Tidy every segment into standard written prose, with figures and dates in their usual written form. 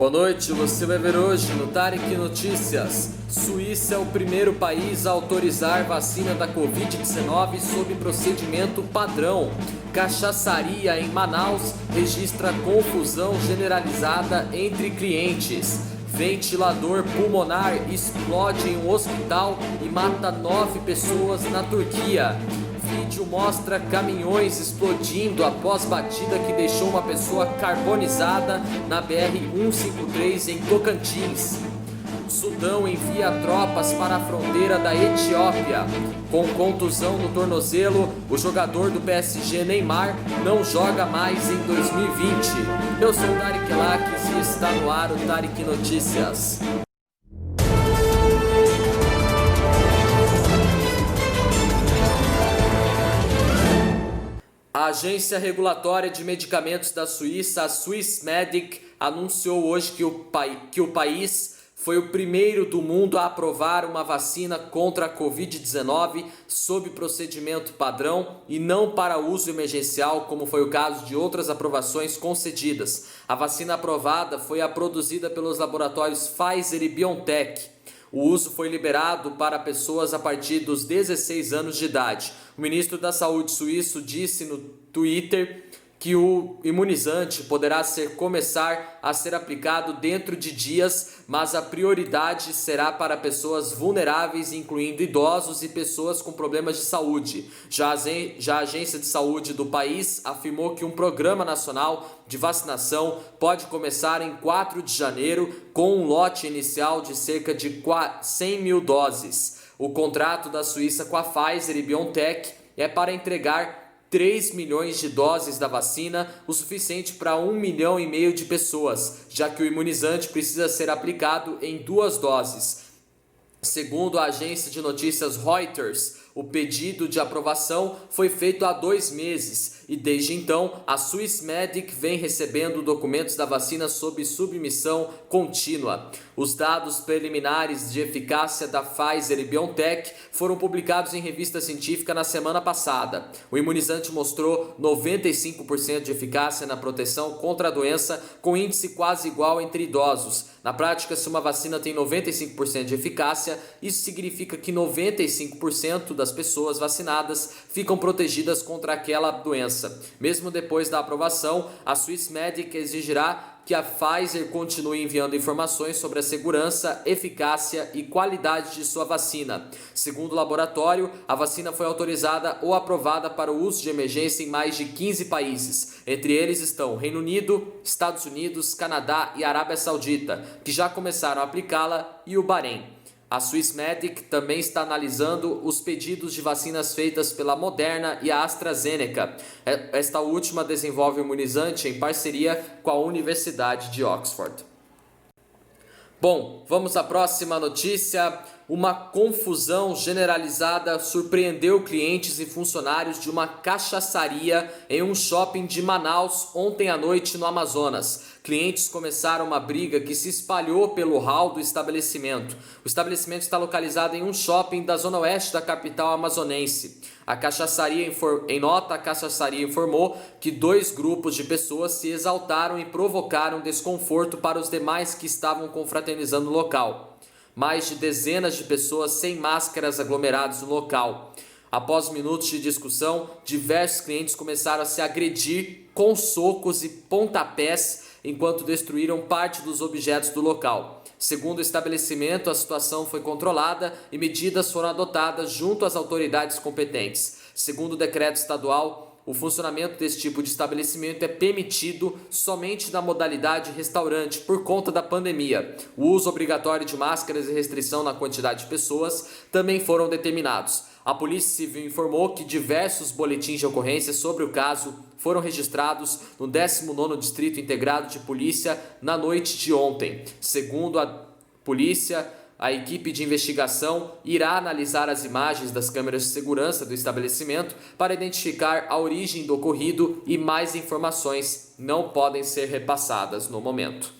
Boa noite, você vai ver hoje no Tarek Notícias. Suíça é o primeiro país a autorizar vacina da Covid-19 sob procedimento padrão. Cachaçaria em Manaus registra confusão generalizada entre clientes. Ventilador pulmonar explode em um hospital e mata 9 pessoas na Turquia. Vídeo mostra caminhões explodindo após batida que deixou uma pessoa carbonizada na BR-153 em Tocantins. Sudão envia tropas para a fronteira da Etiópia. Com contusão no tornozelo, o jogador do PSG Neymar não joga mais em 2020. Eu sou o Tarek Lakis e está no ar o Tarek Notícias. A Agência Regulatória de Medicamentos da Suíça, a Swissmedic, anunciou hoje que o país foi o primeiro do mundo a aprovar uma vacina contra a Covid-19 sob procedimento padrão e não para uso emergencial, como foi o caso de outras aprovações concedidas. A vacina aprovada foi a produzida pelos laboratórios Pfizer e BioNTech. O uso foi liberado para pessoas a partir dos 16 anos de idade. O ministro da Saúde suíço disse no Twitter que o imunizante poderá começar a ser aplicado dentro de dias, mas a prioridade será para pessoas vulneráveis, incluindo idosos e pessoas com problemas de saúde. Já a Agência de Saúde do país afirmou que um programa nacional de vacinação pode começar em 4 de janeiro, com um lote inicial de cerca de 100 mil doses. O contrato da Suíça com a Pfizer e BioNTech é para entregar 3 milhões de doses da vacina, o suficiente para 1,5 milhão de pessoas, já que o imunizante precisa ser aplicado em 2 doses. Segundo a agência de notícias Reuters, o pedido de aprovação foi feito há 2 meses e desde então a Swissmedic vem recebendo documentos da vacina sob submissão contínua. Os dados preliminares de eficácia da Pfizer e BioNTech foram publicados em revista científica na semana passada. O imunizante mostrou 95% de eficácia na proteção contra a doença, com índice quase igual entre idosos. Na prática, se uma vacina tem 95% de eficácia, isso significa que 95% das pessoas vacinadas ficam protegidas contra aquela doença. Mesmo depois da aprovação, a Swissmedic exigirá que a Pfizer continue enviando informações sobre a segurança, eficácia e qualidade de sua vacina. Segundo o laboratório, a vacina foi autorizada ou aprovada para o uso de emergência em mais de 15 países. Entre eles estão Reino Unido, Estados Unidos, Canadá e Arábia Saudita, que já começaram a aplicá-la, e o Bahrein. A Swissmedic também está analisando os pedidos de vacinas feitas pela Moderna e a AstraZeneca. Esta última desenvolve o imunizante em parceria com a Universidade de Oxford. Bom, vamos à próxima notícia. Uma confusão generalizada surpreendeu clientes e funcionários de uma cachaçaria em um shopping de Manaus ontem à noite no Amazonas. Clientes começaram uma briga que se espalhou pelo hall do estabelecimento. O estabelecimento está localizado em um shopping da zona oeste da capital amazonense. Em nota, a cachaçaria informou que 2 grupos de pessoas se exaltaram e provocaram desconforto para os demais que estavam confraternizando no local. Mais de dezenas de pessoas sem máscaras aglomeradas no local. Após minutos de discussão, diversos clientes começaram a se agredir com socos e pontapés enquanto destruíram parte dos objetos do local. Segundo o estabelecimento, a situação foi controlada e medidas foram adotadas junto às autoridades competentes. Segundo o decreto estadual, o funcionamento desse tipo de estabelecimento é permitido somente na modalidade restaurante por conta da pandemia. O uso obrigatório de máscaras e restrição na quantidade de pessoas também foram determinados. A Polícia Civil informou que diversos boletins de ocorrência sobre o caso foram registrados no 19º Distrito Integrado de Polícia na noite de ontem. Segundo a polícia, a equipe de investigação irá analisar as imagens das câmeras de segurança do estabelecimento para identificar a origem do ocorrido e mais informações não podem ser repassadas no momento.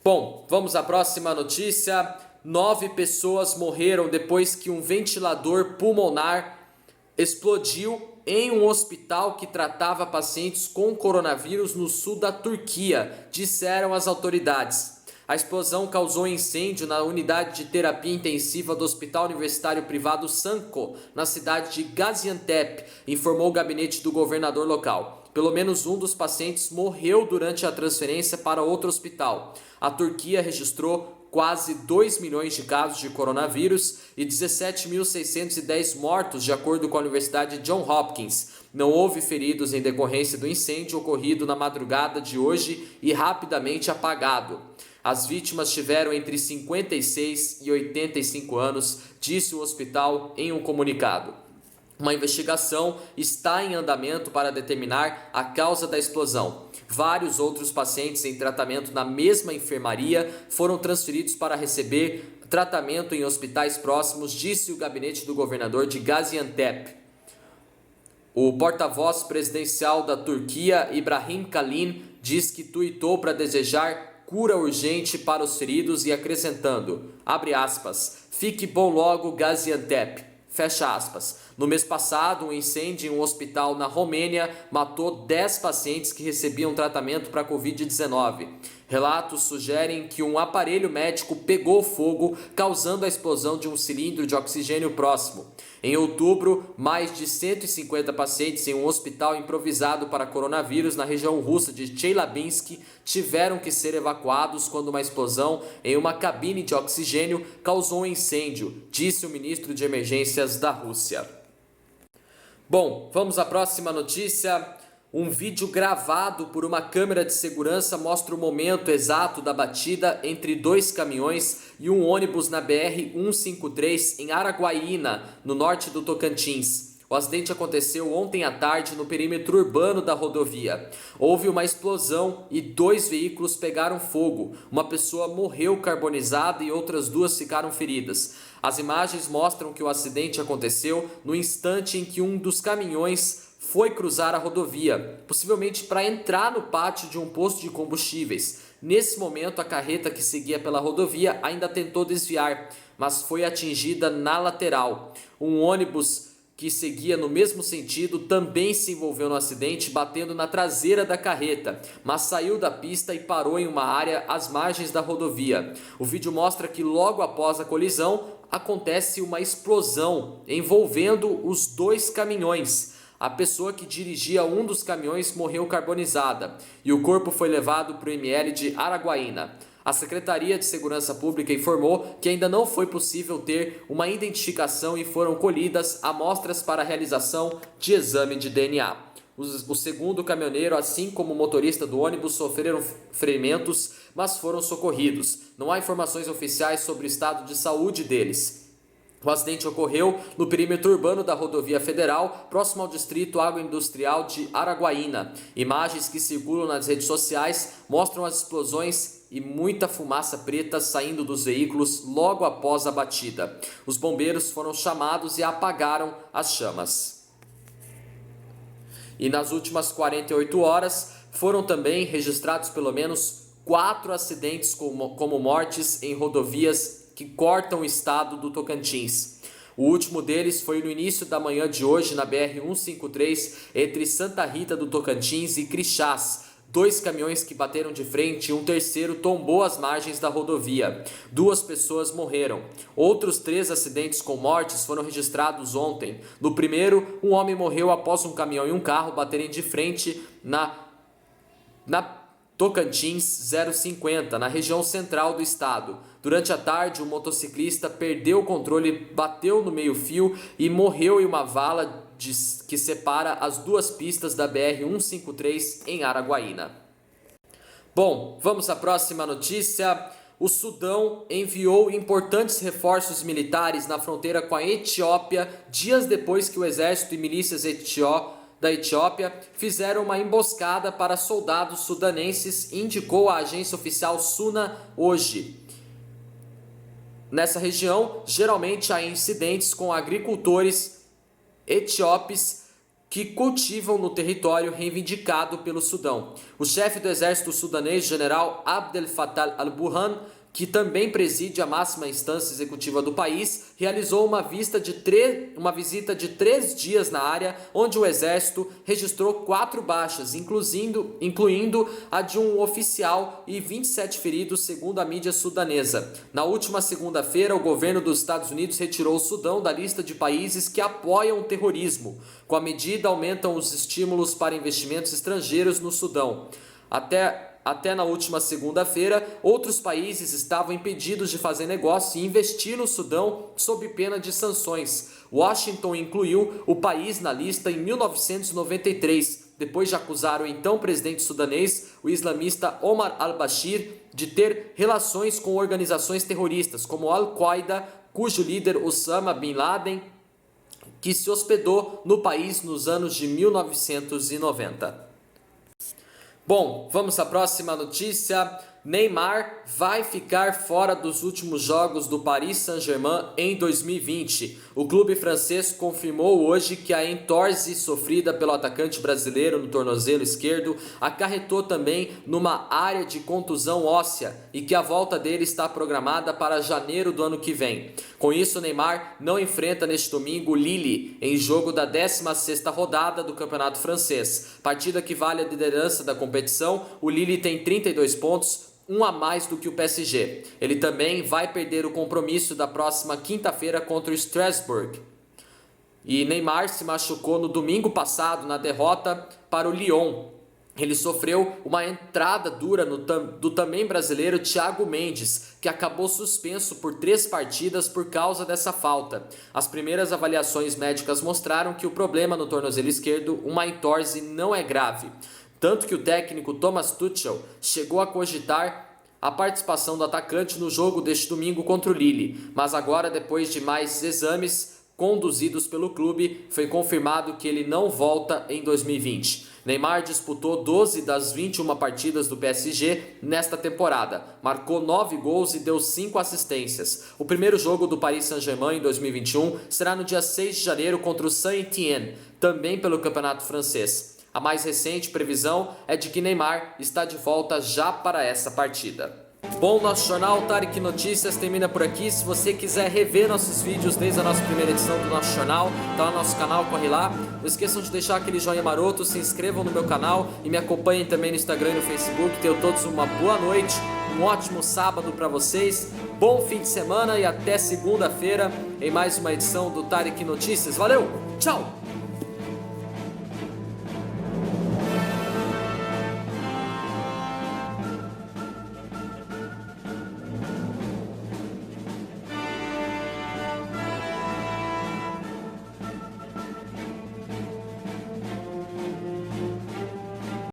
Bom, vamos à próxima notícia. 9 pessoas morreram depois que um ventilador pulmonar explodiu em um hospital que tratava pacientes com coronavírus no sul da Turquia, disseram as autoridades. A explosão causou incêndio na unidade de terapia intensiva do Hospital Universitário Privado Sanko, na cidade de Gaziantep, informou o gabinete do governador local. Pelo menos um dos pacientes morreu durante a transferência para outro hospital. A Turquia registrou quase 2 milhões de casos de coronavírus e 17.610 mortos, de acordo com a Universidade Johns Hopkins. Não houve feridos em decorrência do incêndio ocorrido na madrugada de hoje e rapidamente apagado. As vítimas tiveram entre 56 e 85 anos, disse o hospital em um comunicado. Uma investigação está em andamento para determinar a causa da explosão. Vários outros pacientes em tratamento na mesma enfermaria foram transferidos para receber tratamento em hospitais próximos, disse o gabinete do governador de Gaziantep. O porta-voz presidencial da Turquia, Ibrahim Kalin, diz que tuitou para desejar cura urgente para os feridos e acrescentando, abre aspas, fique bom logo Gaziantep, fecha aspas. No mês passado, um incêndio em um hospital na Romênia matou 10 pacientes que recebiam tratamento para Covid-19. Relatos sugerem que um aparelho médico pegou fogo, causando a explosão de um cilindro de oxigênio próximo. Em outubro, mais de 150 pacientes em um hospital improvisado para coronavírus na região russa de Chelyabinsk tiveram que ser evacuados quando uma explosão em uma cabine de oxigênio causou um incêndio, disse o ministro de Emergências da Rússia. Bom, vamos à próxima notícia. Um vídeo gravado por uma câmera de segurança mostra o momento exato da batida entre 2 caminhões e um ônibus na BR-153 em Araguaína, no norte do Tocantins. O acidente aconteceu ontem à tarde no perímetro urbano da rodovia. Houve uma explosão e 2 veículos pegaram fogo. Uma pessoa morreu carbonizada e outras 2 ficaram feridas. As imagens mostram que o acidente aconteceu no instante em que um dos caminhões foi cruzar a rodovia, possivelmente para entrar no pátio de um posto de combustíveis. Nesse momento, a carreta que seguia pela rodovia ainda tentou desviar, mas foi atingida na lateral. Um ônibus que seguia no mesmo sentido também se envolveu no acidente, batendo na traseira da carreta, mas saiu da pista e parou em uma área às margens da rodovia. O vídeo mostra que logo após a colisão acontece uma explosão envolvendo os 2 caminhões. A pessoa que dirigia um dos caminhões morreu carbonizada e o corpo foi levado para o ML de Araguaína. A Secretaria de Segurança Pública informou que ainda não foi possível ter uma identificação e foram colhidas amostras para a realização de exame de DNA. O segundo caminhoneiro, assim como o motorista do ônibus, sofreram ferimentos, mas foram socorridos. Não há informações oficiais sobre o estado de saúde deles. O acidente ocorreu no perímetro urbano da rodovia federal, próximo ao distrito agroindustrial de Araguaína. Imagens que circulam nas redes sociais mostram as explosões e muita fumaça preta saindo dos veículos logo após a batida. Os bombeiros foram chamados e apagaram as chamas. E nas últimas 48 horas foram também registrados pelo menos 4 acidentes como mortes em rodovias que cortam o estado do Tocantins. O último deles foi no início da manhã de hoje na BR-153 entre Santa Rita do Tocantins e Crixás. 2 caminhões que bateram de frente e um terceiro tombou às margens da rodovia. 2 pessoas morreram. Outros 3 acidentes com mortes foram registrados ontem. No primeiro, um homem morreu após um caminhão e um carro baterem de frente na Tocantins 050, na região central do estado. Durante a tarde, um motociclista perdeu o controle, bateu no meio-fio e morreu em uma vala que separa as 2 pistas da BR-153 em Araguaína. Bom, vamos à próxima notícia. O Sudão enviou importantes reforços militares na fronteira com a Etiópia dias depois que o exército e milícias da Etiópia fizeram uma emboscada para soldados sudanenses, indicou a agência oficial SUNA hoje. Nessa região, geralmente há incidentes com agricultores etíopes que cultivam no território reivindicado pelo Sudão. O chefe do exército sudanês, general Abdel Fattah al-Burhan, que também preside a máxima instância executiva do país, realizou uma visita de 3 dias na área, onde o Exército registrou 4 baixas, incluindo a de um oficial e 27 feridos, segundo a mídia sudanesa. Na última segunda-feira, o governo dos Estados Unidos retirou o Sudão da lista de países que apoiam o terrorismo. Com a medida, aumentam os estímulos para investimentos estrangeiros no Sudão. Até na última segunda-feira, outros países estavam impedidos de fazer negócio e investir no Sudão sob pena de sanções. Washington incluiu o país na lista em 1993, depois de acusar o então presidente sudanês, o islamista Omar al-Bashir, de ter relações com organizações terroristas como Al-Qaeda, cujo líder Osama Bin Laden, que se hospedou no país nos anos de 1990. Bom, vamos à próxima notícia. Neymar vai ficar fora dos últimos jogos do Paris Saint-Germain em 2020. O clube francês confirmou hoje que a entorse sofrida pelo atacante brasileiro no tornozelo esquerdo acarretou também numa área de contusão óssea e que a volta dele está programada para janeiro do ano que vem. Com isso, Neymar não enfrenta neste domingo o Lille em jogo da 16ª rodada do Campeonato Francês. Partida que vale a liderança da competição, o Lille tem 32 pontos, um a mais do que o PSG. Ele também vai perder o compromisso da próxima quinta-feira contra o Strasbourg. E Neymar se machucou no domingo passado na derrota para o Lyon. Ele sofreu uma entrada dura do também brasileiro Thiago Mendes, que acabou suspenso por 3 partidas por causa dessa falta. As primeiras avaliações médicas mostraram que o problema no tornozelo esquerdo, uma entorse, não é grave. Tanto que o técnico Thomas Tuchel chegou a cogitar a participação do atacante no jogo deste domingo contra o Lille, mas agora, depois de mais exames conduzidos pelo clube, foi confirmado que ele não volta em 2020. Neymar disputou 12 das 21 partidas do PSG nesta temporada, marcou 9 gols e deu 5 assistências. O primeiro jogo do Paris Saint-Germain em 2021 será no dia 6 de janeiro contra o Saint-Étienne, também pelo Campeonato Francês. A mais recente previsão é de que Neymar está de volta já para essa partida. Bom, nosso jornal Tarek Notícias termina por aqui. Se você quiser rever nossos vídeos desde a nossa primeira edição do nosso jornal, tá lá no nosso canal, corre lá. Não esqueçam de deixar aquele joinha maroto, se inscrevam no meu canal e me acompanhem também no Instagram e no Facebook. Tenham todos uma boa noite, um ótimo sábado para vocês, bom fim de semana e até segunda-feira em mais uma edição do Tarek Notícias. Valeu, tchau!